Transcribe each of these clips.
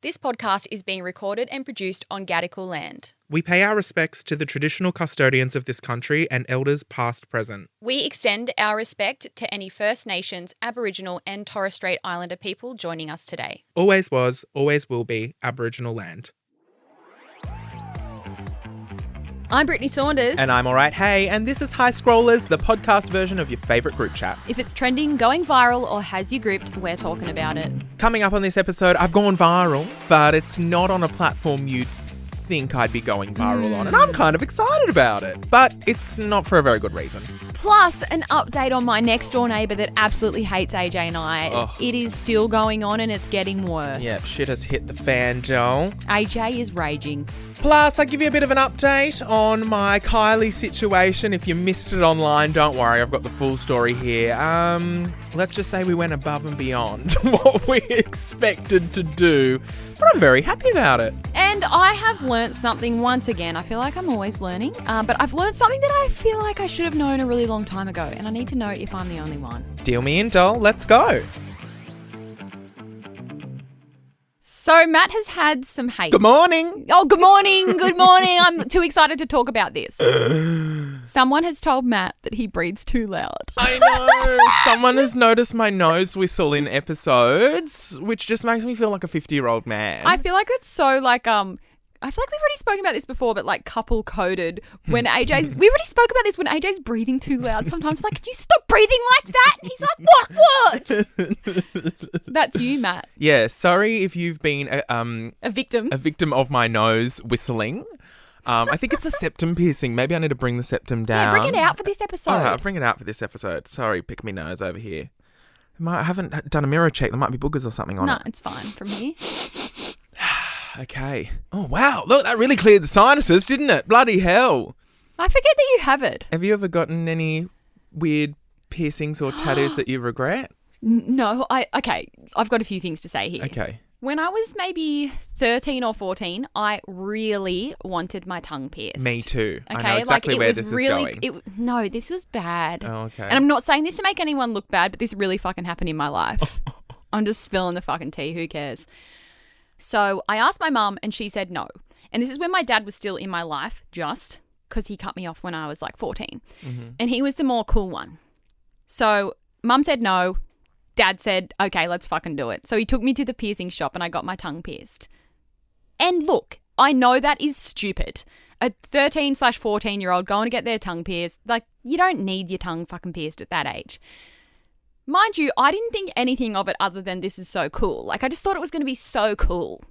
This podcast is being recorded and produced on Gadigal land. We pay our respects to the traditional custodians of this country and elders past, present. We extend our respect to any First Nations, Aboriginal and Torres Strait Islander people joining us today. Always was, always will be Aboriginal land. I'm Brittney Saunders. And I'm alright, hey, and this is High Scrollers, the podcast version of your favourite group chat. If it's trending, going viral or has you gripped, we're talking about it. Coming up on this episode, I've gone viral, but it's not on a platform you'd think I'd be going viral on, and I'm kind of excited about it, but it's not for a very good reason. Plus, an update on my next door neighbour that absolutely hates AJ and I. Ugh. It is still going on and it's getting worse. Yeah, shit has hit the fan, Joel. AJ is raging. Plus, I give you a bit of an update on my Kylie situation. If you missed it online, don't worry, I've got the full story here. Let's just say we went above and beyond what we expected to do, but I'm very happy about it. And I have learnt something once again. I feel like I'm always learning, but I've learnt something that I feel like I should have known a really long time ago, and I need to know if I'm the only one. Deal me in, doll. Let's go. So Matt has had some hate. Good morning. Oh, good morning. Good morning. I'm too excited to talk about this. Someone has told Matt that he breathes too loud. I know. Someone has noticed my nose whistle in episodes, which just makes me feel like a 50-year-old man. I feel like it's so like I feel like we've already spoken about this before, but like couple coded when AJ's we already spoke about this when AJ's breathing too loud. Sometimes like, can you stop breathing like that? And he's like, what? That's you, Matt. Yeah, sorry if you've been A victim. a victim of my nose whistling. I think it's a septum piercing. Maybe I need to bring the septum down. Yeah, bring it out for this episode. All right, I'll bring it out for this episode. Sorry, pick me nose over here. I haven't done a mirror check. There might be boogers or something on it. No, it's fine from here. Okay. Oh, wow. Look, that really cleared the sinuses, didn't it? Bloody hell. I forget that you have it. Have you ever gotten any weird piercings or tattoos that you regret? No, I've got a few things to say here. Okay. When I was maybe 13 or 14, I really wanted my tongue pierced. Me too. Okay, I know exactly where this is going. No, this was bad. Oh, okay. And I'm not saying this to make anyone look bad, but this really fucking happened in my life. I'm just spilling the fucking tea. Who cares? So I asked my mum and she said no. And this is when my dad was still in my life, just because he cut me off when I was like 14. Mm-hmm. And he was the more cool one. So mum said no. Dad said, okay, let's fucking do it. So he took me to the piercing shop and I got my tongue pierced. And look, I know that is stupid. A 13/14-year-old going to get their tongue pierced. Like, you don't need your tongue fucking pierced at that age. Mind you, I didn't think anything of it other than this is so cool. Like, I just thought it was going to be so cool.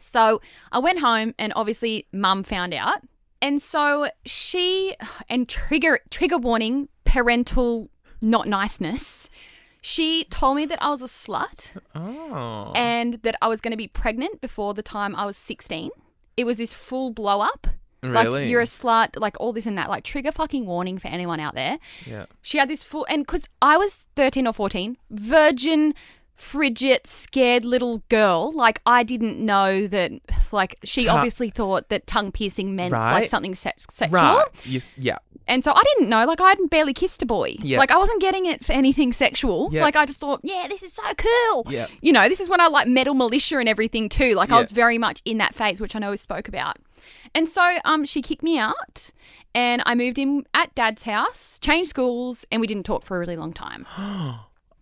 So I went home and obviously mum found out. And so and trigger warning, parental not niceness, she told me that I was a slut. Oh. And that I was going to be pregnant before the time I was 16. It was this full blow up. Really? Like, you're a slut, like all this and that, like trigger fucking warning for anyone out there. Yeah. She had this full, and because I was 13 or 14, virgin, frigid, scared little girl, like I didn't know that, like she obviously thought that tongue piercing meant like something sexual. Right. Yeah. And so I didn't know, like I hadn't barely kissed a boy. Yeah. Like I wasn't getting it for anything sexual. Yeah. Like I just thought, yeah, this is so cool. Yeah. You know, this is when I like metal militia and everything too. Like I Yeah. was very much in that phase, which I know we spoke about. And so she kicked me out and I moved in at Dad's house, changed schools, and we didn't talk for a really long time.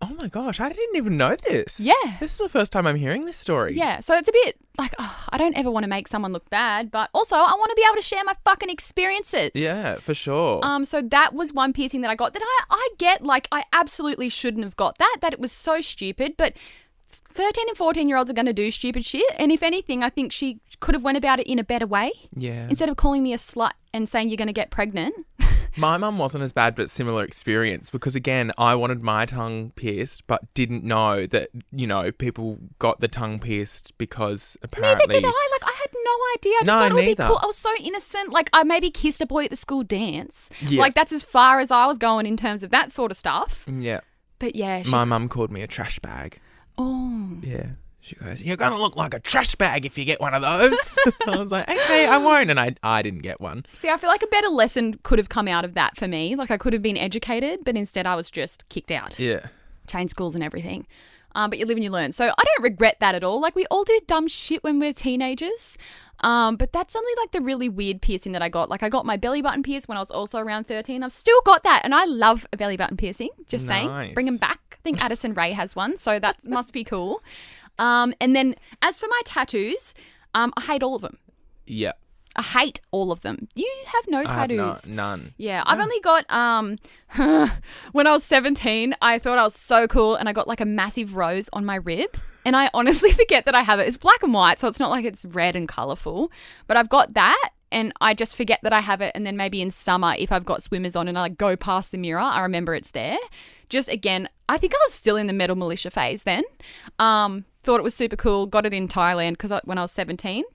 Oh my gosh, I didn't even know this. Yeah. This is the first time I'm hearing this story. Yeah, so it's a bit like, I don't ever want to make someone look bad, but also I want to be able to share my fucking experiences. Yeah, for sure. So that was one piercing that I got that I get, like I absolutely shouldn't have got that it was so stupid, but 13 and 14-year-olds are going to do stupid shit. And if anything, I think she could have went about it in a better way. Yeah. Instead of calling me a slut and saying you're going to get pregnant. My mum wasn't as bad, but similar experience because, again, I wanted my tongue pierced but didn't know that, you know, people got the tongue pierced because apparently... Neither did I. Like, I had no idea. I just thought it would be cool. I was so innocent. Like, I maybe kissed a boy at the school dance. Yeah. Like, that's as far as I was going in terms of that sort of stuff. Yeah. But yeah. My mum called me a trash bag. Oh. Yeah. She goes, you're going to look like a trash bag if you get one of those. I was like, okay, I won't. And I didn't get one. See, I feel like a better lesson could have come out of that for me. Like I could have been educated, but instead I was just kicked out. Yeah. Changed schools and everything. But you live and you learn. So I don't regret that at all. Like, we all do dumb shit when we're teenagers. But that's only like the really weird piercing that I got. Like, I got my belly button pierced when I was also around 13. I've still got that. And I love a belly button piercing. Just saying. Bring them back. I think Addison Rae has one. So that must be cool. And then as for my tattoos, I hate all of them. Yeah. I hate all of them. You have no tattoos. I have none. Yeah, I've only got, when I was 17, I thought I was so cool and I got like a massive rose on my rib. And I honestly forget that I have it. It's black and white, so it's not like it's red and colourful. But I've got that and I just forget that I have it. And then maybe in summer, if I've got swimmers on and I like go past the mirror, I remember it's there. Just again, I think I was still in the metal militia phase then. Thought it was super cool. Got it in Thailand because when I was 17.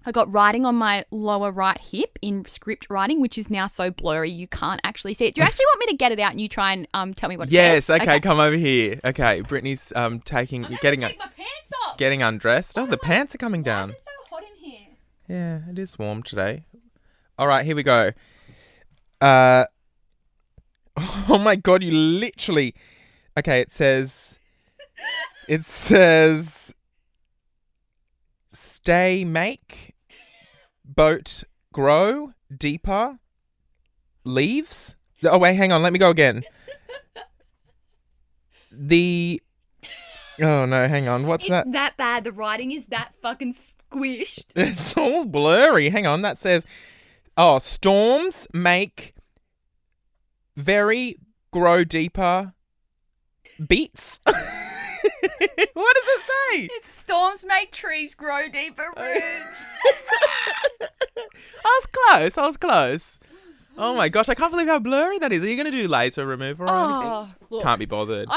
I got writing on my lower right hip in script writing, which is now so blurry you can't actually see it. Do you actually want me to get it out and you try and tell me what it says? Yes, okay, come over here. Okay, Brittney's getting take my pants off. getting undressed. Oh, the pants are coming down. Why is it so hot in here? Yeah, it is warm today. All right, here we go. Oh my God, you literally... Okay, it says... Stay, make, boat, grow, deeper, leaves. Oh, wait, hang on. Let me go again. Oh, no, hang on. What's that? It's that bad. The writing is that fucking squished. It's all blurry. Hang on. That says, storms make, very, grow deeper, beats. What does it say? It's storms make trees grow deeper roots. I was close. Oh my gosh, I can't believe how blurry that is. Are you going to do laser removal or anything? Look, Can't be bothered.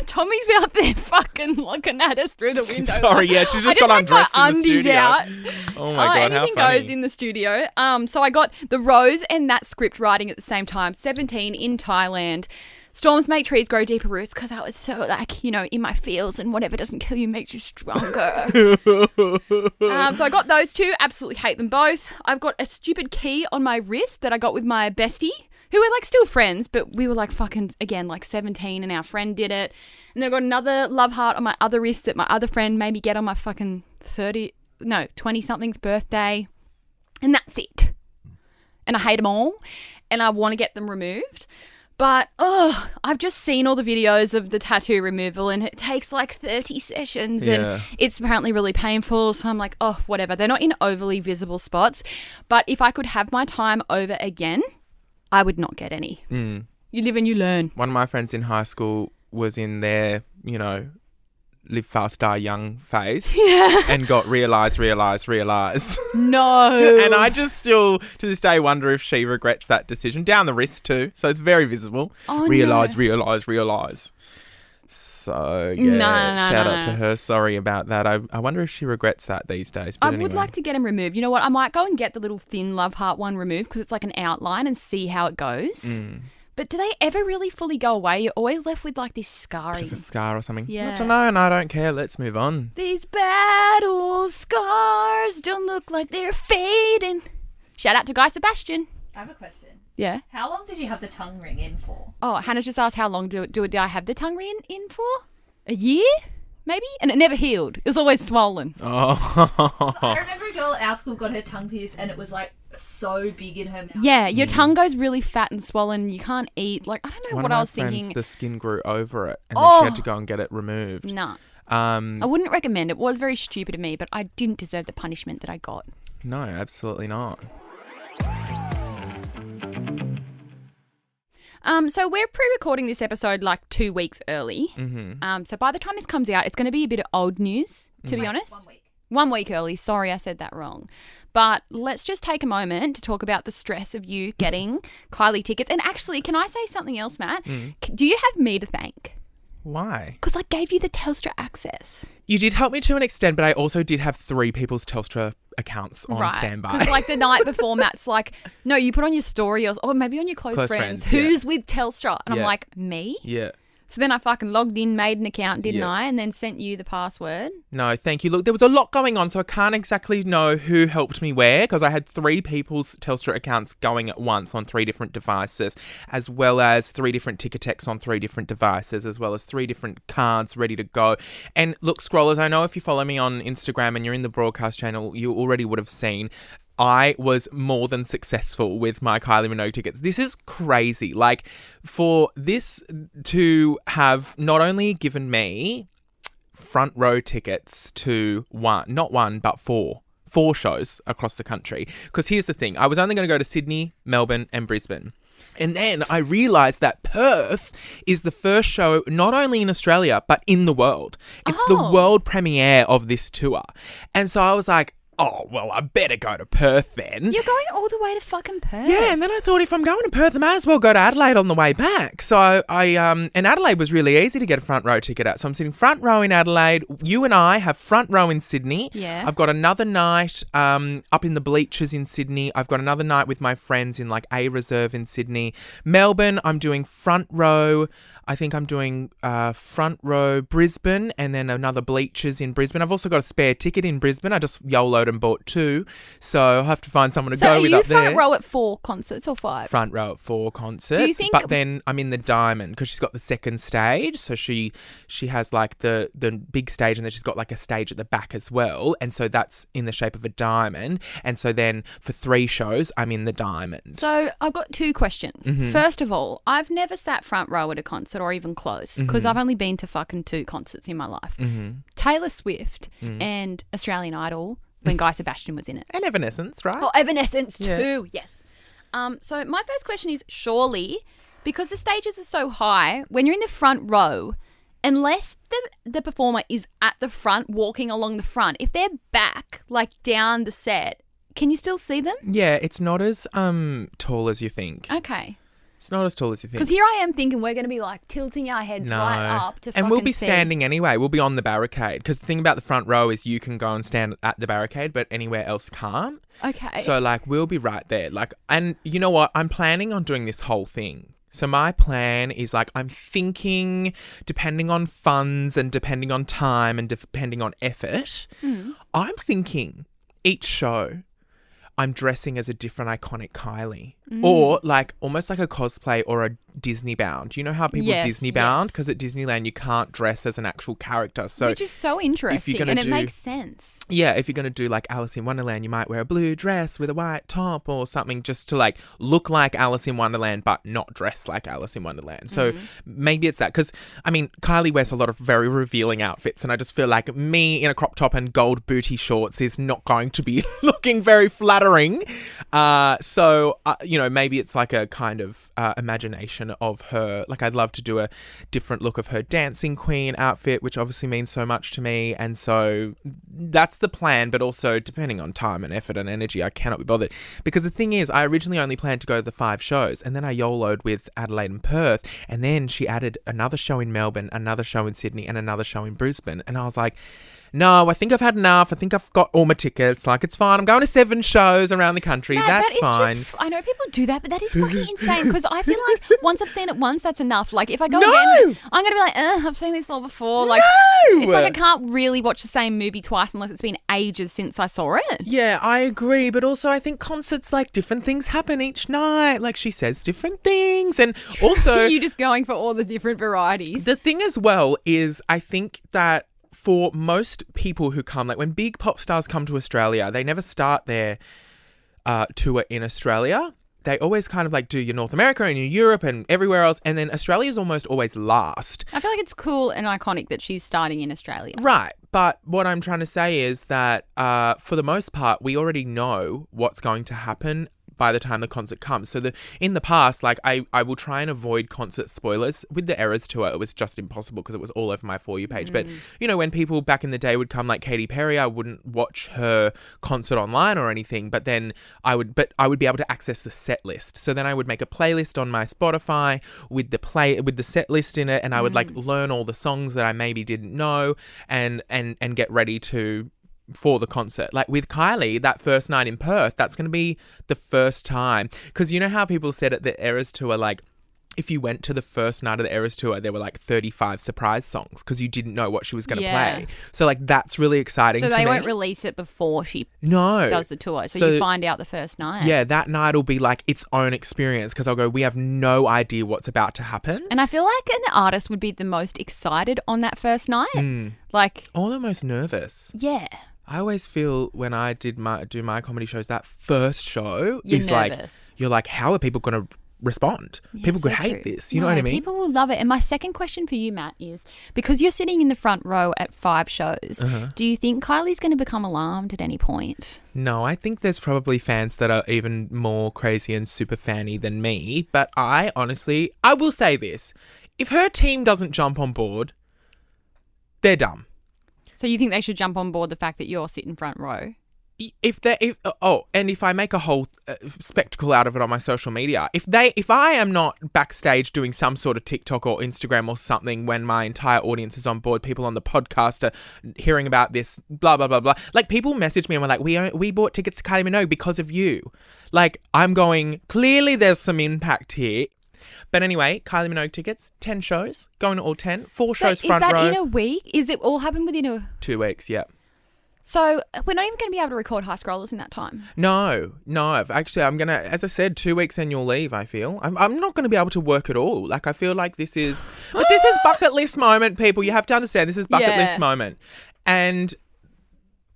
Tommy's out there fucking looking at us through the window. Sorry, yeah, she's just got undressed in the studio. Out. Oh my God, how anything funny. goes in the studio. So I got the rose and that script writing at the same time. 17 in Thailand. Storms make trees grow deeper roots because I was so like, in my feels and whatever doesn't kill you makes you stronger. So I got those two. Absolutely hate them both. I've got a stupid key on my wrist that I got with my bestie, who we're like still friends, but we were like fucking, again, like 17 and our friend did it. And I've got another love heart on my other wrist that my other friend made me get on my fucking 20-something's birthday. And that's it. And I hate them all. And I want to get them removed. But, I've just seen all the videos of the tattoo removal and it takes like 30 sessions and it's apparently really painful. So I'm like, whatever. They're not in overly visible spots. But if I could have my time over again, I would not get any. Mm. You live and you learn. One of my friends in high school was in their, live fast, die young phase. Yeah. And got realise. No. And I just still, to this day, wonder if she regrets that decision. Down the wrist too. So it's very visible. Oh, realise. So, yeah, shout out to her. Sorry about that. I wonder if she regrets that these days. But I would like to get them removed. You know what? I might go and get the little thin love heart one removed because it's like an outline and see how it goes. Mm. But do they ever really fully go away? You're always left with like this scarring. Bit of a scar or something. Yeah. I don't know, and I don't care. Let's move on. These battle scars don't look like they're fading. Shout out to Guy Sebastian. I have a question. Yeah. How long did you have the tongue ring in for? Oh, Hannah's just asked how long do I have the tongue ring in for? A year? Maybe? And it never healed. It was always swollen. Oh. So I remember a girl at our school got her tongue pierced and it was like so big in her mouth. Yeah, your tongue goes really fat and swollen. You can't eat. Like, I don't know what I was thinking. The skin grew over it and then she had to go and get it removed. Nah. I wouldn't recommend it. It was very stupid of me, but I didn't deserve the punishment that I got. No, absolutely not. So we're pre-recording this episode like 2 weeks early. Mm-hmm. So by the time this comes out, it's going to be a bit of old news, to be honest. 1 week. 1 week early. Sorry, I said that wrong. But let's just take a moment to talk about the stress of you getting Kylie tickets. And actually, can I say something else, Matt? Do you have me to thank? Why? Because I gave you the Telstra access. You did help me to an extent, but I also did have 3 people's Telstra accounts on standby. Because like the night before, Matt's like, no, you put on your story or maybe on your close friends. yeah. Who's with Telstra? And I'm like, me? Yeah. So then I fucking logged in, made an account, didn't Yeah. I? And then sent you the password. No, thank you. Look, there was a lot going on, so I can't exactly know who helped me where because I had 3 people's Telstra accounts going at once on 3 different devices, as well as 3 different Ticketex on 3 different devices, as well as 3 different cards ready to go. And look, scrollers, I know if you follow me on Instagram and you're in the broadcast channel, you already would have seen I was more than successful with my Kylie Minogue tickets. This is crazy. Like, for this to have not only given me front row tickets to not one, but 4 shows across the country. Because here's the thing. I was only going to go to Sydney, Melbourne and Brisbane. And then I realised that Perth is the first show not only in Australia, but in the world. It's the world premiere of this tour. And so I was like, oh, well, I better go to Perth then. You're going all the way to fucking Perth. Yeah, and then I thought if I'm going to Perth, I might as well go to Adelaide on the way back. So and Adelaide was really easy to get a front row ticket at. So I'm sitting front row in Adelaide. You and I have front row in Sydney. Yeah. I've got another night up in the bleachers in Sydney. I've got another night with my friends in like A Reserve in Sydney. Melbourne, I'm doing front row. I think I'm doing front row Brisbane and then another bleachers in Brisbane. I've also got a spare ticket in Brisbane. I just YOLO'd and bought 2. So I'll have to find someone to go with up there. So are you front row at 4 concerts or 5? Front row at 4 concerts. Do you think... But then I'm in the Diamond because she's got the second stage. So she has like the big stage and then she's got like a stage at the back as well. And so that's in the shape of a diamond. And so then for 3 shows, I'm in the Diamond. So I've got 2 questions. Mm-hmm. First of all, I've never sat front row at a concert or even close because I've only been to fucking 2 concerts in my life. Taylor Swift and Australian Idol when Guy Sebastian was in it. And Evanescence, right? Oh, Evanescence too, Yeah. yes. So my first question is, surely, because the stages are so high, when you're in the front row, unless the performer is at the front, walking along the front, if they're back, like down the set, can you still see them? Yeah, it's not as tall as you think. Okay. It's not as tall as you think. Because here I am thinking we're going to be like tilting our heads right up to fucking and we'll be see. standing anyway. We'll be on the barricade. Because the thing about the front row is you can go and stand at the barricade, but anywhere else can't. Okay. So, like, we'll be right there. Like, and you know what? I'm planning on doing this whole thing. So my plan is like, I'm thinking, depending on funds and depending on time and depending on effort, I'm thinking each show I'm dressing as a different iconic Kylie. Or like almost like a cosplay or a Disney bound. You know how people Disney bound? Because at Disneyland you can't dress as an actual character. So which is so interesting and it makes sense. Yeah, if you're going to do like Alice in Wonderland, you might wear a blue dress with a white top or something just to like look like Alice in Wonderland but not dress like Alice in Wonderland. So maybe it's that. Because, I mean, Kylie wears a lot of very revealing outfits and I just feel like me in a crop top and gold booty shorts is not going to be looking very flattering. So, you know, maybe it's like a kind of imagination of her. Like, I'd love to do a different look of her dancing queen outfit, which obviously means so much to me. And so that's the plan. But also, depending on time and effort and energy, I cannot be bothered. Because the thing is, I originally only planned to go to the 5 shows. And then I YOLO'd with Adelaide and Perth. And then she added another show in Melbourne, another show in Sydney, and another show in Brisbane. And I was like, no, I think I've had enough. I think I've got all my tickets. Like, it's fine. I'm going to 7 shows around the country. Matt, that's fine. Just, I know people do that, but that is fucking insane because I feel like once I've seen it once, that's enough. Like, if I go again, I'm going to be like, I've seen this all before. Like, it's like I can't really watch the same movie twice unless it's been ages since I saw it. Yeah, I agree. But also, I think concerts, like, different things happen each night. Like, she says different things. And also... You're just going for all the different varieties. The thing as well is I think that for most people who come, like when big pop stars come to Australia, they never start their tour in Australia. They always kind of like do your North America and your Europe and everywhere else. And then Australia's almost always last. I feel like it's cool and iconic that she's starting in Australia. Right. But what I'm trying to say is that for the most part, we already know what's going to happen by the time the concert comes. So in the past, like I will try and avoid concert spoilers. With the Eras tour, it was just impossible because it was all over my For You page. But, you know, when people back in the day would come like Katy Perry, I wouldn't watch her concert online or anything, but then I would be able to access the set list. So then I would make a playlist on my Spotify with the set list in it, and I would like learn all the songs that I maybe didn't know and get ready for the concert. Like with Kylie, that first night in Perth, that's going to be the first time. Because you know how people said at the Eras tour, like, if you went to the first night of the Eras tour, there were like 35 surprise songs because you didn't know what she was going to play. So like that's really exciting So to me. they won't release it before she No. does the tour. So So- you find out the first night. Yeah, that night will be like its own experience because I'll go, we have no idea what's about to happen. And I feel like an artist would be the most excited on that first night. Like, Or the most nervous. yeah. I always feel when I do my comedy shows, that first show You're is like, nervous. you're like, how are people going to respond? Yeah, People could so hate true. this. You know what I mean? People will love it. And my second question for you, Matt, is because you're sitting in the front row at 5 shows, do you think Kylie's going to become alarmed at any point? No, I think there's probably fans that are even more crazy and super fanny than me. But I will say this. If her team doesn't jump on board, they're dumb. So you think they should jump on board the fact that you're sitting front row? And if I make a whole spectacle out of it on my social media, if I am not backstage doing some sort of TikTok or Instagram or something when my entire audience is on board, people on the podcast are hearing about this, blah blah blah blah. Like people message me and we're like, we bought tickets to Kylie Minogue because of you. Like I'm going, clearly there's some impact here. But anyway, Kylie Minogue tickets, 10 shows, going to all 10, 4 shows front row. Is that in a week? Is it all happen within a... 2 weeks, yeah. So we're not even going to be able to record High Scrollers in that time? No. Actually, I'm going to, as I said, 2 weeks annual leave, I feel. I'm not going to be able to work at all. Like, I feel like this is... But this is bucket list moment, people. You have to understand this is bucket list moment. And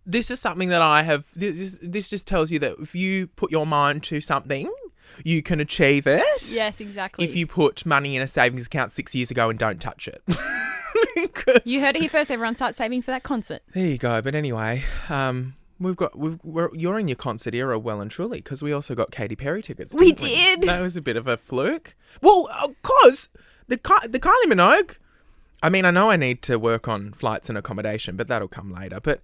this is something that I have... This just tells you that if you put your mind to something... You can achieve it. Yes, exactly. If you put money in a savings account 6 years ago and don't touch it. You heard it here first. Everyone start saving for that concert. There you go. But anyway, you're in your concert era well and truly because we also got Katy Perry tickets. We didn't did. That was a bit of a fluke. Well, because the Kylie Minogue. I mean, I know I need to work on flights and accommodation, but that'll come later. But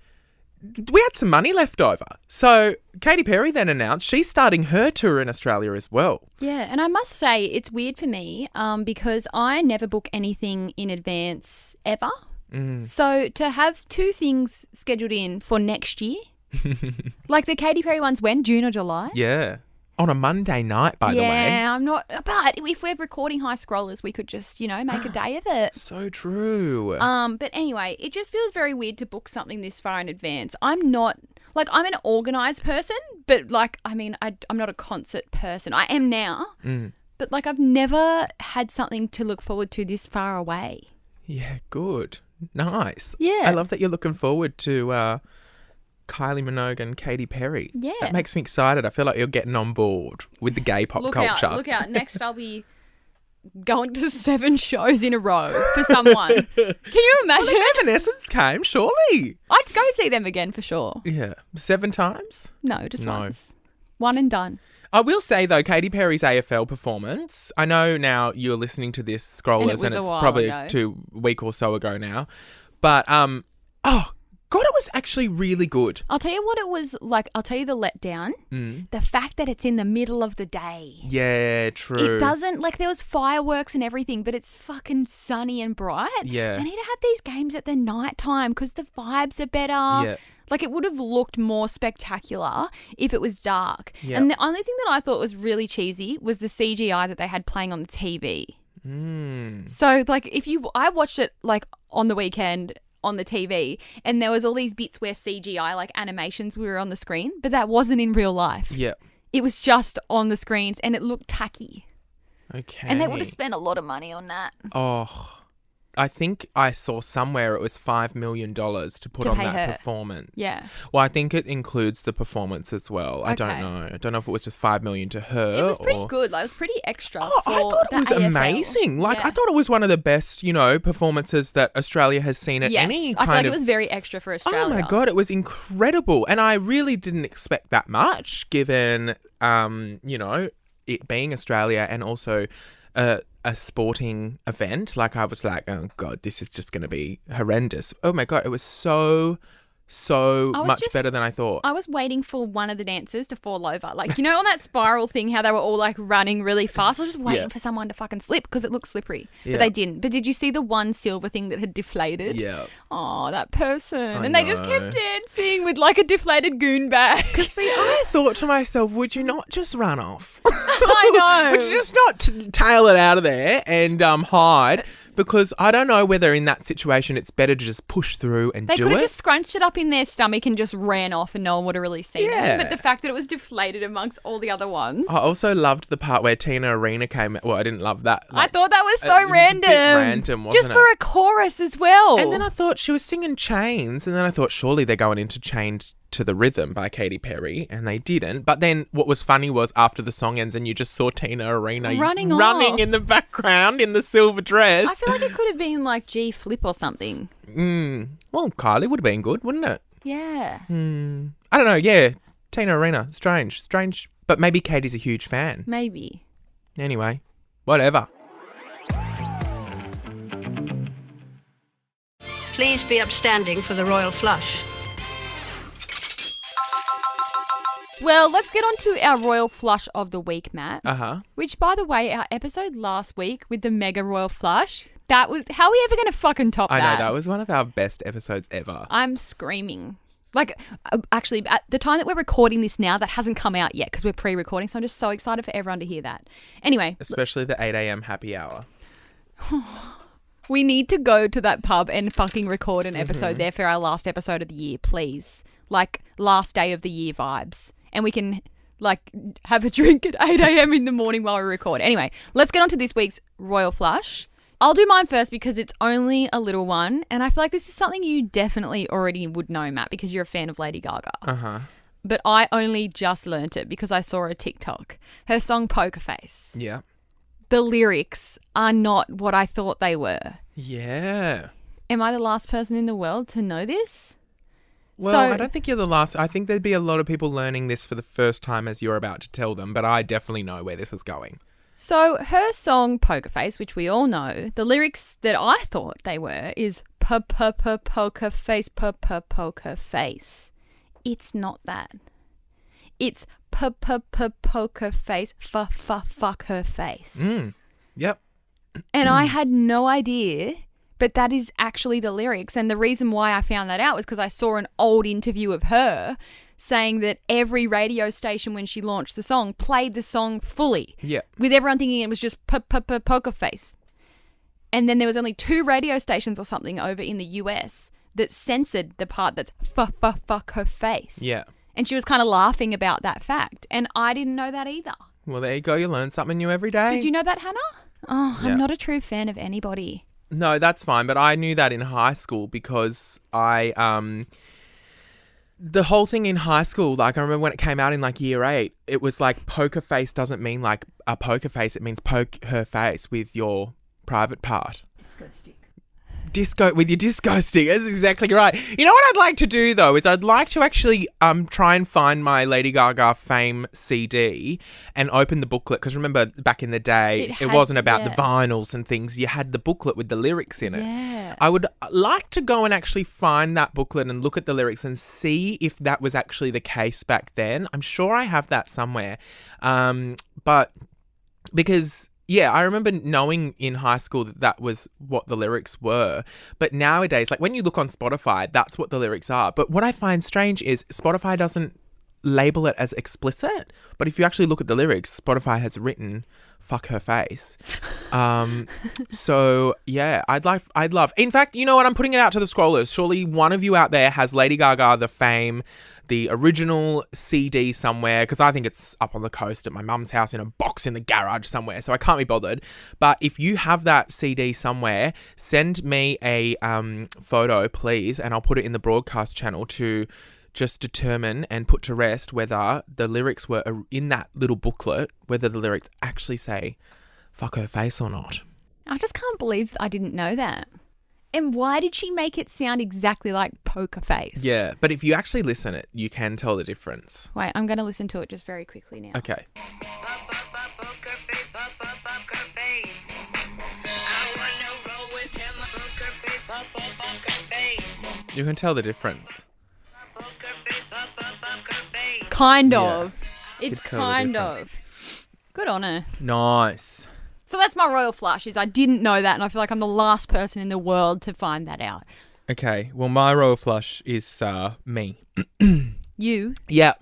we had some money left over. So Katy Perry then announced she's starting her tour in Australia as well. Yeah, and I must say it's weird for me because I never book anything in advance ever. So to have 2 things scheduled in for next year, like the Katy Perry ones when? June or July? Yeah. On a Monday night, by the way. Yeah, I'm not... But if we're recording High Scrollers, we could just, make a day of it. So true. But anyway, it just feels very weird to book something this far in advance. I'm not... Like, I'm an organised person, but, I'm not a concert person. I am now. But, I've never had something to look forward to this far away. Yeah, good. Nice. Yeah. I love that you're looking forward to... Kylie Minogue and Katy Perry. Yeah. That makes me excited. I feel like you're getting on board with the gay pop culture. Look out. Next, I'll be going to 7 shows in a row for someone. Can you imagine? Well, if Evanescence came, surely. I'd go see them again for sure. Yeah. 7 times? No, just once. One and done. I will say, though, Katy Perry's AFL performance, I know now you're listening to this, Scrollers, and it's probably ago. 2 week or so ago now. But, God, it was actually really good. I'll tell you what it was like. I'll tell you the letdown. The fact that it's in the middle of the day. Yeah, true. It doesn't, there was fireworks and everything, but it's fucking sunny and bright. Yeah. They need to have these games at the night time because the vibes are better. Yeah. It would have looked more spectacular if it was dark. Yeah. And the only thing that I thought was really cheesy was the CGI that they had playing on the TV. So, I watched it, on the weekend on the TV, and there was all these bits where CGI, animations were on the screen, but that wasn't in real life. Yeah. It was just on the screens, and it looked tacky. Okay. And they would have spent a lot of money on that. Oh, I think I saw somewhere it was $5 million to put To on pay that her. performance. Yeah. Well, I think it includes the performance as well. I don't Okay. know. I don't know if it was just $5 million to her. It was pretty or... good. It was pretty extra. Oh, I for thought it the was AFL. amazing. I Yeah. thought it was one of the best, performances that Australia has seen at Yes, any I kind feel like of... it was very extra for Australia. Oh my God, it was incredible. And I really didn't expect that much given, it being Australia and also a sporting event. I was like, oh God, this is just going to be horrendous. Oh my God, it was so so I was much just- better than I thought. I was waiting for one of the dancers to fall over. Like, you know, on that spiral thing, how they were all like running really fast? I was just waiting Yeah. for someone to fucking slip because it looked slippery. Yeah. But they didn't. But did you see the one silver thing that had deflated? Yeah. Oh, that person. I And they just know. kept dancing with like a deflated goon bag. See, I thought to myself, would you not just run off? I know. Would you just not tail it out of there and hide? Because I don't know whether in that situation it's better to just push through and They do could have it. just scrunched it up in their stomach and just ran off and no one would have really seen Yeah. it. But the fact that it was deflated amongst all the other ones. I also loved the part where Tina Arena came. Well, I didn't love that. I thought that was it so was a bit random. random, wasn't just for it? a chorus as well. And then I thought she was singing Chains, and then I thought surely they're going into Chained to the Rhythm by Katy Perry, and they didn't. But then what was funny was after the song ends and you just saw Tina Arena Running off. in the background in the silver dress. I feel like it could have been like G Flip or something. Well, Kylie would have been good, wouldn't it? Yeah. I don't know, yeah. Tina Arena, strange. But maybe Katie's a huge fan. Maybe. Anyway, whatever. Please be upstanding for the royal flush. Well, let's get on to our royal flush of the week, Matt. Uh-huh. Which, by the way, our episode last week with the mega royal flush, that was... How are we ever going to fucking top I that? know, that was one of our best episodes ever. I'm screaming. Like, actually, at the time that we're recording this now, that hasn't come out yet because we're pre-recording, so I'm just so excited for everyone to hear that. Anyway. Especially the 8 a.m. happy hour. We need to go to that pub and fucking record an episode there for our last episode of the year, please. Like, last day of the year vibes. And we can, like, have a drink at 8 a.m. in the morning while we record. Anyway, let's get on to this week's Royal Flush. I'll do mine first because it's only a little one. And I feel like this is something you definitely already would know, Matt, because you're a fan of Lady Gaga. Uh-huh. But I only just learnt it because I saw a TikTok. Her song Poker Face. Yeah. The lyrics are not what I thought they were. Yeah. Am I the last person in the world to know this? Well, So- I don't think you're the last. I think there'd be a lot of people learning this for the first time as you're about to tell them, but I definitely know where this is going. So her song Poker Face, which we all know, the lyrics that I thought they were is poker face, poker face. It's not that. It's poker face, fuck her face. Yep. And I had no idea, but that is actually the lyrics. And the reason why I found that out was because I saw an old interview of her saying that every radio station when she launched the song played the song fully. Yeah. With everyone thinking it was just poker face. And then there was only 2 radio stations or something over in the US that censored the part that's fuck her face. Yeah. And she was kind of laughing about that fact. And I didn't know that either. Well, there you go. You learn something new every day. Did you know that, Hannah? Oh, Yeah. I'm not a true fan of anybody. No, that's fine. But I knew that in high school because the whole thing in high school, like I remember when it came out in like year 8, it was like poker face doesn't mean like a poker face. It means poke her face with your private part. Disco stick. Disco with your disco stick. That's exactly right. You know what I'd like to do though is I'd like to actually try and find my Lady Gaga Fame CD and open the booklet, because remember back in the day it wasn't about the vinyls and things. You had the booklet with the lyrics in it. Yeah. I would like to go and actually find that booklet and look at the lyrics and see if that was actually the case back then. I'm sure I have that somewhere. But because yeah, I remember knowing in high school that that was what the lyrics were. But nowadays, like when you look on Spotify, that's what the lyrics are. But what I find strange is Spotify doesn't label it as explicit. But if you actually look at the lyrics, Spotify has written fuck her face. So yeah, I'd love. In fact, you know what? I'm putting it out to the scrollers. Surely one of you out there has Lady Gaga, The Fame, the original CD somewhere, because I think it's up on the coast at my mum's house in a box in the garage somewhere, so I can't be bothered. But if you have that CD somewhere, send me a photo, please, and I'll put it in the broadcast channel to just determine and put to rest whether the lyrics were in that little booklet, whether the lyrics actually say fuck her face or not. I just can't believe I didn't know that. And why did she make it sound exactly like Poker Face? Yeah, but if you actually listen it, you can tell the difference. Wait, I'm going to listen to it just very quickly now. Okay. You can tell the difference. kind Yeah. of. It's Could tell the kind difference. of. Good on her. Nice. So that's my royal flush is I didn't know that and I feel like I'm the last person in the world to find that out. Okay, well, my royal flush is me. You? Yeah.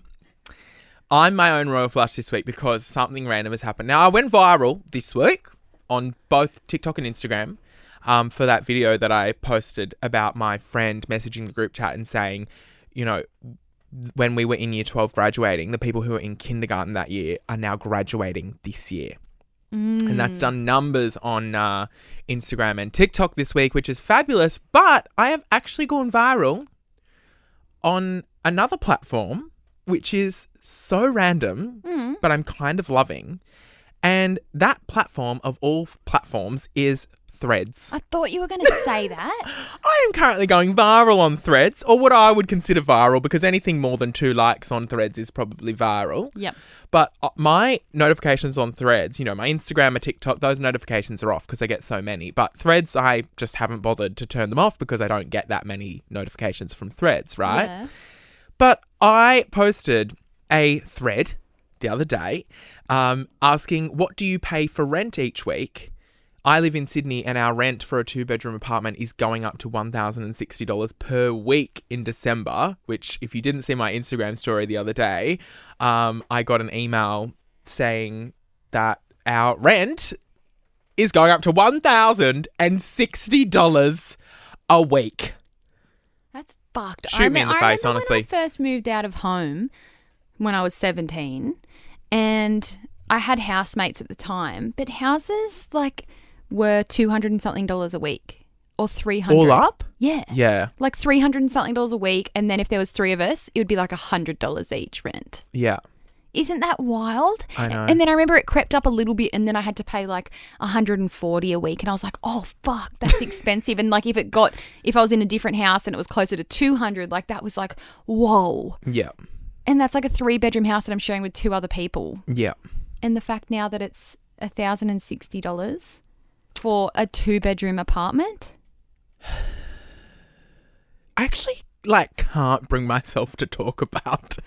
I'm my own royal flush this week because something random has happened. Now, I went viral this week on both TikTok and Instagram for that video that I posted about my friend messaging the group chat and saying, you know, when we were in year 12 graduating, the people who were in kindergarten that year are now graduating this year. And that's done numbers on Instagram and TikTok this week, which is fabulous. But I have actually gone viral on another platform, which is so random, but I'm kind of loving. And that platform of all platforms is Threads. I thought you were going to say that. I am currently going viral on Threads, or what I would consider viral, because anything more than 2 likes on Threads is probably viral. Yep. But my notifications on Threads, you know, my Instagram, my TikTok, those notifications are off because I get so many. But Threads, I just haven't bothered to turn them off because I don't get that many notifications from Threads, right? Yeah. But I posted a thread the other day asking, what do you pay for rent each week? I live in Sydney and our rent for a 2-bedroom apartment is going up to $1,060 per week in December, which if you didn't see my Instagram story the other day, I got an email saying that our rent is going up to $1,060 a week. That's fucked. Shoot me in the face, I remember honestly. when I first moved out of home when I was 17 and I had housemates at the time, but houses were $200 and something a week or $300. All up? Yeah. Yeah. Like $300 and something a week. And then if there was 3 of us, it would be like $100 each rent. Yeah. Isn't that wild? I know. And then I remember it crept up a little bit and then I had to pay like $140 a week. And I was like, oh, fuck, that's expensive. And like if I was in a different house and it was closer to $200, like that was like, whoa. Yeah. And that's like a 3-bedroom house that I'm sharing with 2 other people. Yeah. And the fact now that it's $1,060 for a 2-bedroom apartment. I actually can't bring myself to talk about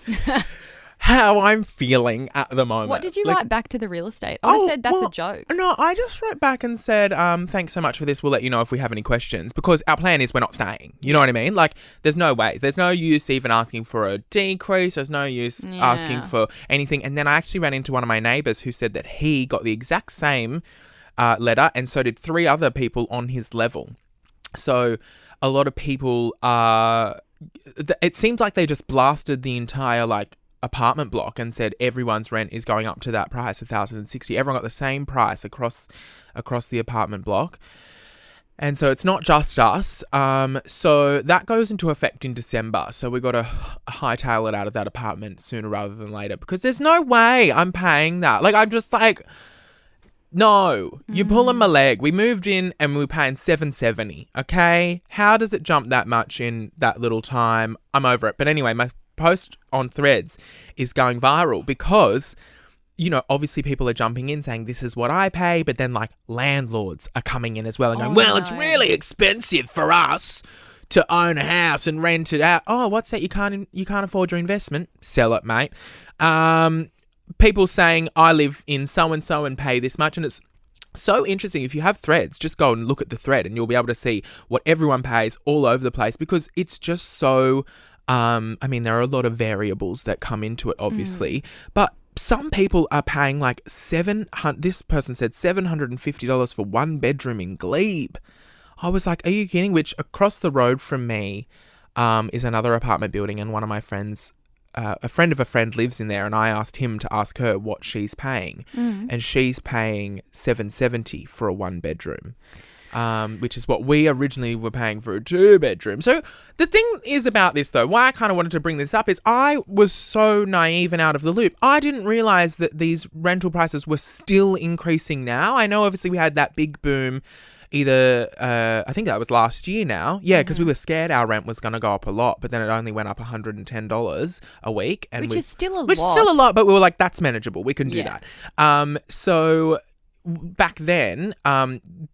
how I'm feeling at the moment. What did you write back to the real estate? I just said that's a joke. No, I just wrote back and said, thanks so much for this. We'll let you know if we have any questions because our plan is we're not staying. You know what I mean? Like, there's no way. There's no use even asking for a decrease. There's no use asking for anything. And then I actually ran into one of my neighbours who said that he got the exact same letter and so did 3 other people on his level. So a lot of people it seems like they just blasted the entire apartment block and said everyone's rent is going up to that price, $1,060. Everyone got the same price across the apartment block. And so it's not just us. So that goes into effect in December. So we got to hightail it out of that apartment sooner rather than later because there's no way I'm paying that. Like, I'm just like, no, you're pulling my leg. We moved in and we were paying $770. Okay. How does it jump that much in that little time? I'm over it. But anyway, my post on Threads is going viral because, you know, obviously people are jumping in saying this is what I pay, but then landlords are coming in as well and going, it's really expensive for us to own a house and rent it out. Oh, what's that? You can't afford your investment. Sell it, mate. People saying I live in so-and-so and pay this much. And it's so interesting. If you have Threads, just go and look at the thread and you'll be able to see what everyone pays all over the place because it's just so... there are a lot of variables that come into it, obviously, but some people are paying this person said $750 for 1 bedroom in Glebe. I was like, are you kidding? Which across the road from me is another apartment building and one of my friends, a friend of a friend lives in there and I asked him to ask her what she's paying and she's paying $770 for a 1 bedroom. Which is what we originally were paying for a 2-bedroom. So the thing is about this, though, why I kind of wanted to bring this up is I was so naive and out of the loop. I didn't realise that these rental prices were still increasing now. I know, obviously, we had that big boom I think that was last year now. Yeah, because we were scared our rent was going to go up a lot, but then it only went up $110 a week. Which is still a lot. Which is still a lot, but we were like, that's manageable. We can do that. So... back then,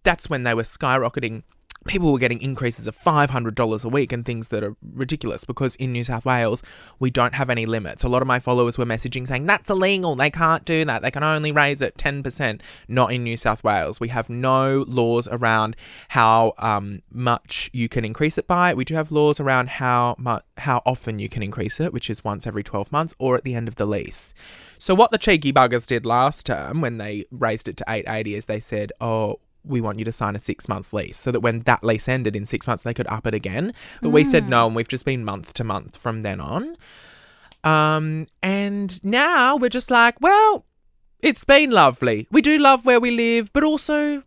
that's when they were skyrocketing people were getting increases of $500 a week and things that are ridiculous because in New South Wales, we don't have any limits. A lot of my followers were messaging saying, that's illegal. They can't do that. They can only raise it 10%. Not in New South Wales. We have no laws around how much you can increase it by. We do have laws around how often you can increase it, which is once every 12 months or at the end of the lease. So what the cheeky buggers did last term when they raised it to $8.80 is they said, oh, we want you to sign a 6-month lease so that when that lease ended in 6 months, they could up it again. But we said no, and we've just been month to month from then on. And now we're just like, well, it's been lovely. We do love where we live, but also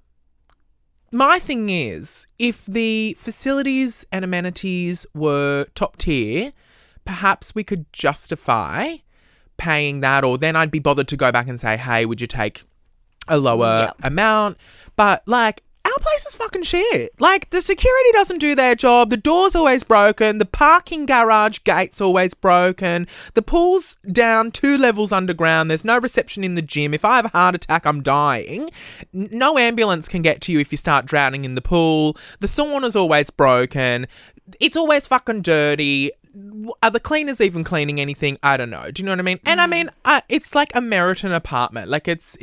my thing is if the facilities and amenities were top tier, perhaps we could justify paying that, or then I'd be bothered to go back and say, hey, would you take a lower amount? But like, our place is fucking shit. Like, the security doesn't do their job. The door's always broken. The parking garage gate's always broken. The pool's down 2 levels underground. There's no reception in the gym. If I have a heart attack, I'm dying. No ambulance can get to you if you start drowning in the pool. The sauna's always broken. It's always fucking dirty. Are the cleaners even cleaning anything? I don't know. Do you know what I mean? And I mean, it's like a Meriton apartment. Like, it's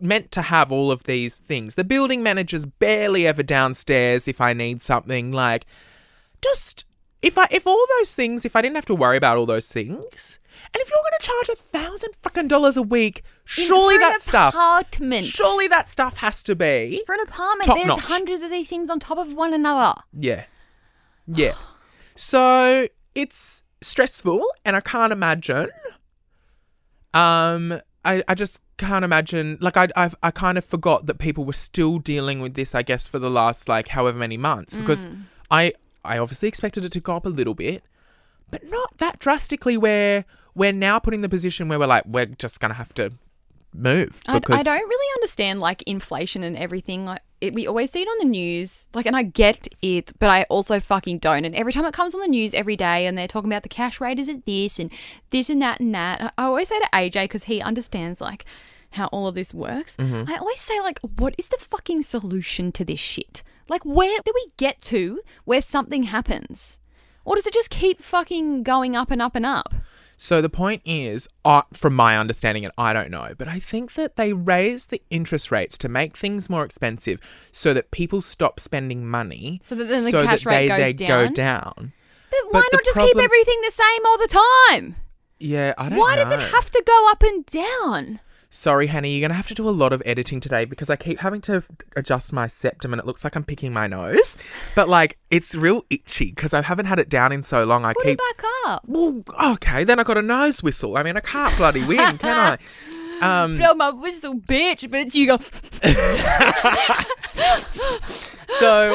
meant to have all of these things. The building manager's barely ever downstairs if I need something. Like, just if all those things, if I didn't have to worry about all those things, and if you're going to charge $1,000 a week, surely that stuff has to be For an apartment, top there's notch. hundreds of these things on top of one another. Yeah. So it's stressful, and I can't imagine. I just can't imagine. Like, I kind of forgot that people were still dealing with this, I guess, for the last, like, however many months. Because I obviously expected it to go up a little bit, but not that drastically where we're now put in the position where we're like, we're just going to have to move. I don't really understand, like, inflation and everything. Like, we always see it on the news, like, and I get it, but I also fucking don't. And every time it comes on the news every day and they're talking about the cash rate is at this and that and that, I always say to AJ, because he understands, like, how all of this works, I always say, like, what is the fucking solution to this shit? Like, where do we get to where something happens? Or does it just keep fucking going up and up and up? So the point is, from my understanding, and I don't know, but I think that they raised the interest rates to make things more expensive so that people stop spending money. So that then the cash rate go down. But why not just keep everything the same all the time? Yeah, I don't know. Why does it have to go up and down? Sorry, Hannah, you're going to have to do a lot of editing today because I keep having to adjust my septum and it looks like I'm picking my nose. But, like, it's real itchy because I haven't had it down in so long. Put it back up. Well, okay, then I got a nose whistle. I mean, I can't bloody win, can I? Blow my whistle, bitch, but you go... So,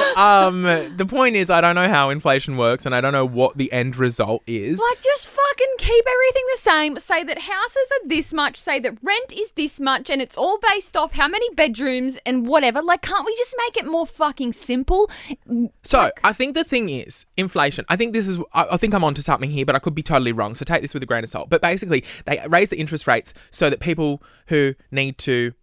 the point is, I don't know how inflation works and I don't know what the end result is. Like, just fucking keep everything the same. Say that houses are this much. Say that rent is this much. And it's all based off how many bedrooms and whatever. Like, can't we just make it more fucking simple? So, I think the thing is, inflation. I think I think I'm onto something here, but I could be totally wrong. So take this with a grain of salt. But basically, they raise the interest rates so that people who need to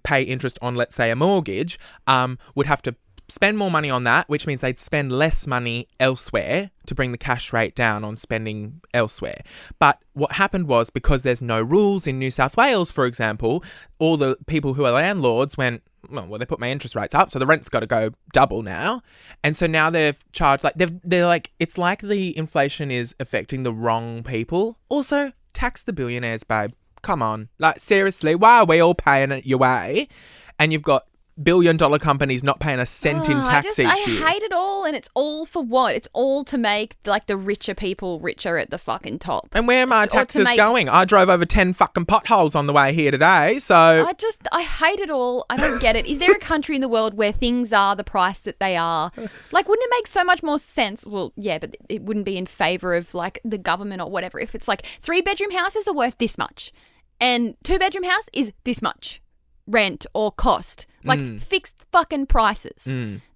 pay interest on, let's say, a mortgage, would have to spend more money on that, which means they'd spend less money elsewhere to bring the cash rate down on spending elsewhere. But what happened was, because there's no rules in New South Wales, for example, all the people who are landlords went, well, they put my interest rates up, so the rent's got to go double now. And so now they've charged, like, they're like, it's like the inflation is affecting the wrong people. Also, tax the billionaires, babe. Come on. Like, seriously, why are we all paying it your way? And you've got billion-dollar companies not paying a cent in tax each year. I hate it all, and it's all for what? It's all to make, like, the richer people richer at the fucking top. And where are my taxes going? I drove over 10 fucking potholes on the way here today, so... I hate it all. I don't get it. Is there a country in the world where things are the price that they are? Like, wouldn't it make so much more sense? Well, yeah, but it wouldn't be in favour of, like, the government or whatever. If it's like 3-bedroom houses are worth this much and 2-bedroom house is this much rent or cost. Like, fixed fucking prices.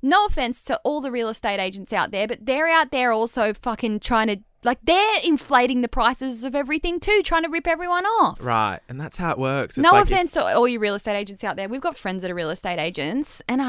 No offense to all the real estate agents out there, but they're out there also fucking trying to, like, they're inflating the prices of everything too, trying to rip everyone off. Right, and that's how it works. It's no offense to all you real estate agents out there. We've got friends that are real estate agents, and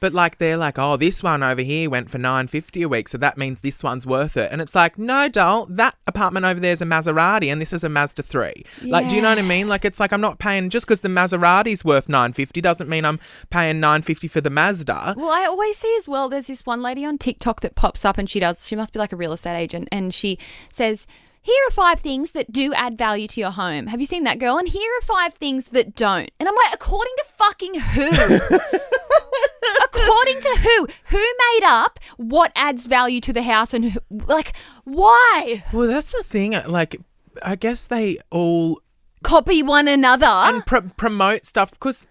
But like they're like, oh, this one over here went for $950 a week, so that means this one's worth it. And it's like, no, doll, that apartment over there is a Maserati and this is a Mazda 3. Like, do you know what I mean? Like, it's like I'm not paying just because the Maserati's worth $950 doesn't mean I'm paying $950 for the Mazda. Well, I always see as well, there's this one lady on TikTok that pops up and she must be like a real estate agent, and she says, here are 5 things that do add value to your home. Have you seen that, girl? And here are 5 things that don't. And I'm like, according to fucking who? According to who? Who made up what adds value to the house and who, like, why? Well, that's the thing. Like, I guess they all Copy one another. and promote stuff because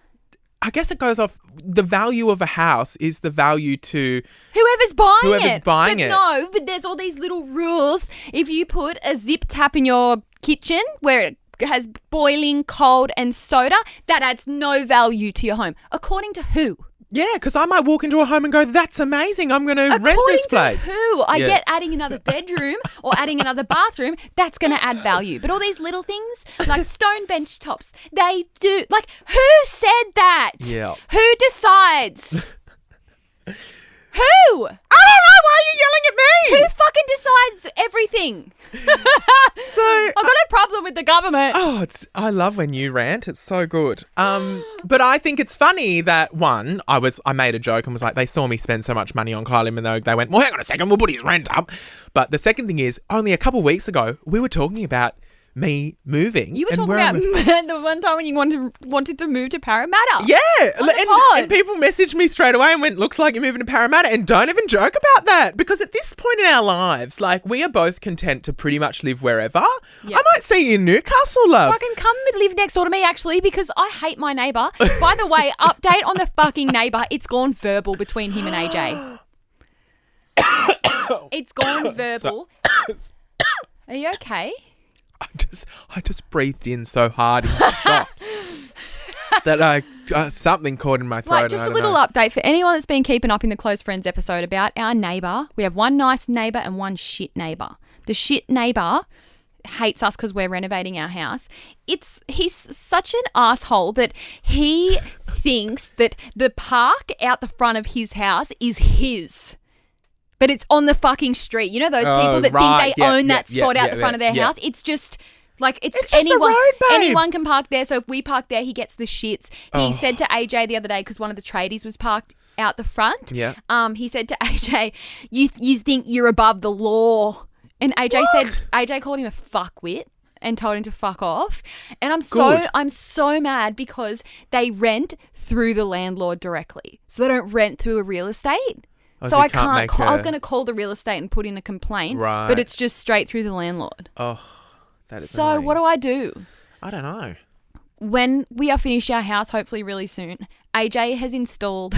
I guess it goes off the value of a house is the value to Whoever's buying buying but it. No, but there's all these little rules. If you put a zip tap in your kitchen where it has boiling, cold and soda, that adds no value to your home. According to who? Yeah, because I might walk into a home and go, that's amazing. I'm going to rent this place. According to who? I get adding another bedroom or adding another bathroom, that's going to add value. But all these little things, like stone bench tops, they do. Like, who said that? Yeah. Who decides? Who? I don't know. Why are you yelling at me? Who fucking decides everything? So I've got a problem with the government. Oh, I love when you rant. It's so good. But I think it's funny that one, I made a joke and was like, they saw me spend so much money on Kylie Minogue. They went, well, hang on a second, we'll put his rent up. But the second thing is, only a couple of weeks ago, we were talking about me moving. You were and talking where about I'm- the one time when you wanted to move to Parramatta. Yeah, pod. and people messaged me straight away and went, looks like you're moving to Parramatta, and don't even joke about that because at this point in our lives, like, we are both content to pretty much live wherever. Yeah. I might see you in Newcastle, love. Fucking come live next door to me, actually, because I hate my neighbour. By the way, update on the fucking neighbour. It's gone verbal between him and AJ. It's gone verbal. Are you okay? I just breathed in so hard in shock that something caught in my throat. Like, just a little update for anyone that's been keeping up in the Close Friends episode about our neighbour. We have one nice neighbour and one shit neighbour. The shit neighbour hates us because we're renovating our house. He's such an asshole that he thinks that the park out the front of his house is his. But it's on the fucking street. You know those people that think they own that spot out the front of their house? It's just like it's just anyone. a road, babe. Anyone can park there. So if we park there, he gets the shits. He said to AJ the other day, because one of the tradies was parked out the front. Yeah. He said to AJ, "You think you're above the law?" And AJ called him a fuckwit and told him to fuck off. And I'm so mad because they rent through the landlord directly, so they don't rent through a real estate. So I can't call. I was going to call the real estate and put in a complaint, Right. but it's just straight through the landlord. Oh, that is So annoying. what do I do? I don't know. When we are finished our house, hopefully really soon, AJ has installed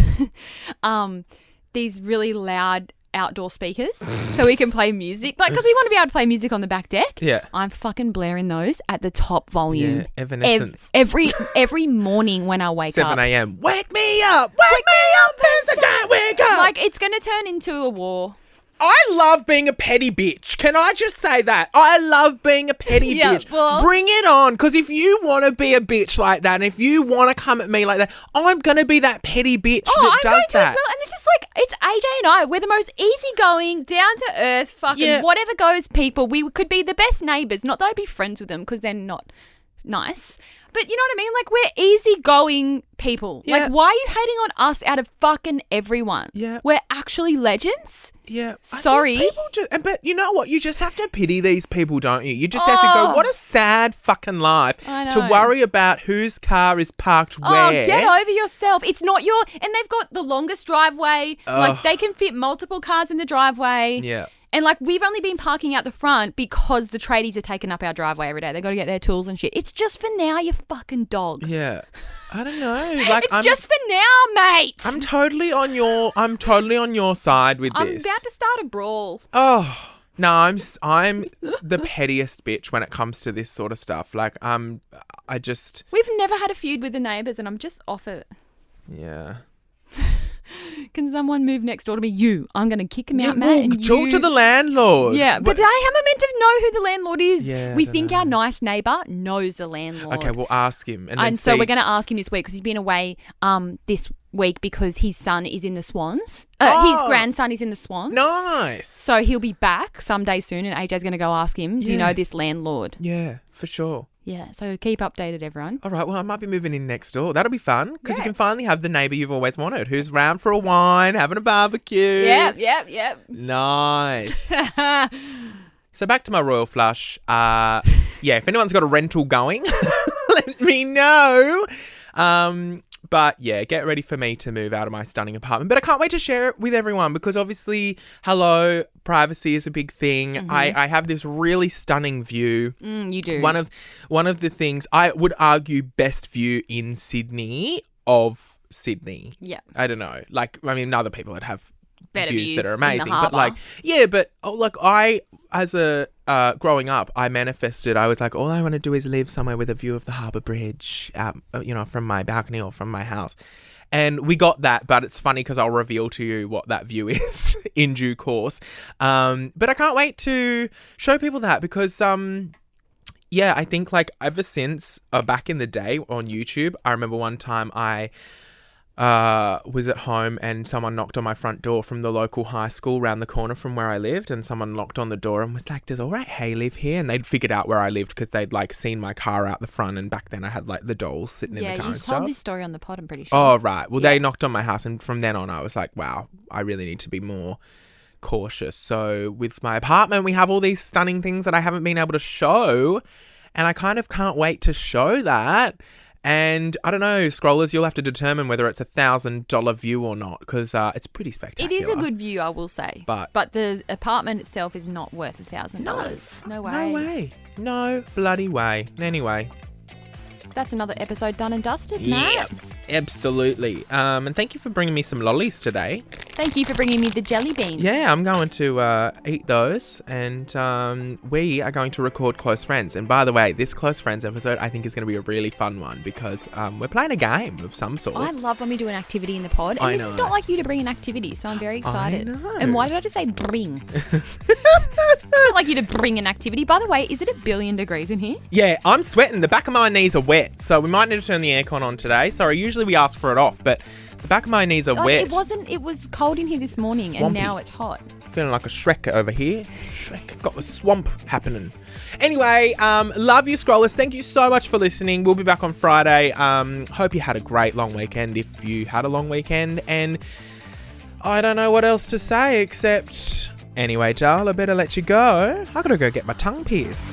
these really loud outdoor speakers so we can play music. Like, because we want to be able to play music on the back deck. Yeah. I'm fucking blaring those at the top volume. Yeah, Evanescence. Every morning when I wake 7 up. a.m. Wake me up! Wake me up! Prince, I can't wake up! Like, it's going to turn into a war. I love being a petty bitch. Can I just say that? I love being a petty Yeah, bitch. well- Bring it on. Because if you want to be a bitch like that, and if you want to come at me like that, I'm going to be that petty bitch that I'm does going to that. as well. And this is like, it's AJ and I. We're the most easygoing, down to earth, fucking whatever goes people. We could be the best neighbours. Not that I'd be friends with them because they're not nice. But you know what I mean? Like, we're easygoing people. Yeah. Like, why are you hating on us out of fucking everyone? Yeah. We're actually legends. Yeah. I think Sorry. people but you know what? You just have to pity these people, don't you? You just have to go, what a sad fucking life I to know. worry about whose car is parked Oh, where. get over yourself. It's not your... And they've got the longest driveway. Like, Ugh. they can fit multiple cars in the driveway. Yeah. And, like, we've only been parking out the front because the tradies are taking up our driveway every day. They got to get their tools and shit. It's just for now, you fucking dog. Yeah. I don't know. Like, It's just for now, mate. I'm totally on your side with I'm this. about to start a brawl. Oh no, I'm the pettiest bitch when it comes to this sort of stuff. Like, I just We've never had a feud with the neighbours and I'm just off it. yeah. Can someone move next door to me? I'm going to kick him out, Yeah, Matt. well, And talk to the landlord. Yeah, but how am I meant to know who the landlord is? Yeah, I we don't think know. our nice neighbour knows the landlord. Okay, we'll ask him, and then And so see. we're going to ask him this week because he's been away this week because his son is in the Swans. Oh. His grandson is in the Swans. Nice. So he'll be back someday soon, and AJ's going to go ask him, do you Yeah. know this landlord? Yeah, for sure. Yeah, so keep updated, everyone. All right, well, I might be moving in next door. That'll be fun because you Yeah. can finally have the neighbour you've always wanted who's round for a wine, having a barbecue. Yep. Nice. So back to my royal flush. Yeah, if anyone's got a rental going, let me know. But yeah, get ready for me to move out of my stunning apartment. But I can't wait to share it with everyone because obviously, privacy is a big thing. Mm-hmm. I have this really stunning view. You do. One of the things I would argue best view in Sydney of Sydney. Yeah. I don't know. Like, I mean, other people would have Better views views that are in the amazing. But harbour. like, yeah, but I, as a growing up, I manifested. I was like, all I want to do is live somewhere with a view of the harbour bridge, from my balcony or from my house. And we got that, but it's funny because I'll reveal to you what that view is in due course. But I can't wait to show people that because, yeah, I think like ever since back in the day on YouTube, I remember one time I was at home and someone knocked on my front door from the local high school round the corner from where I lived, and someone knocked on the door and was like, does All Right Hey live here? And they'd figured out where I lived because they'd like seen my car out the front, and back then I had like the dolls sitting in the car you and told stuff. this story on the pod, I'm pretty sure. Oh, right. Well, Yeah. they knocked on my house, and from then on I was like, wow, I really need to be more cautious. So with my apartment, we have all these stunning things that I haven't been able to show, and I kind of can't wait to show that. And I don't know, scrollers, you'll have to determine whether it's $1,000 view or not because it's pretty It spectacular. is a good view, I will say. But the apartment itself is not worth $1,000. No way. No way. No bloody way. Anyway. That's another episode done and dusted, Nat. Yep. Absolutely. And thank you for bringing me some lollies today. Thank you for bringing me the jelly beans. Yeah, I'm going to eat those, and we are going to record Close Friends. And by the way, this Close Friends episode I think is going to be a really fun one because we're playing a game of some sort. I love when we do an activity in the pod. And I this is know. not like you to bring an activity, so I'm very excited. know. And why did I just say bring? It's not like you to bring an activity. By the way, is it 1 billion degrees in here? Yeah, I'm sweating. The back of my knees are wet, so we might need to turn the aircon on today. Sorry, usually we ask for it off, but the back of my knees are wet. It was cold in here this morning Swampy. and now it's hot. Feeling like a Shrek over here. Shrek got the swamp happening. Anyway, love you, scrollers. Thank you so much for listening. We'll be back on Friday. Hope you had a great long weekend if you had a long weekend. And I don't know what else to say except... Anyway, Jarl, I better let you go. I gotta go get my tongue pierced.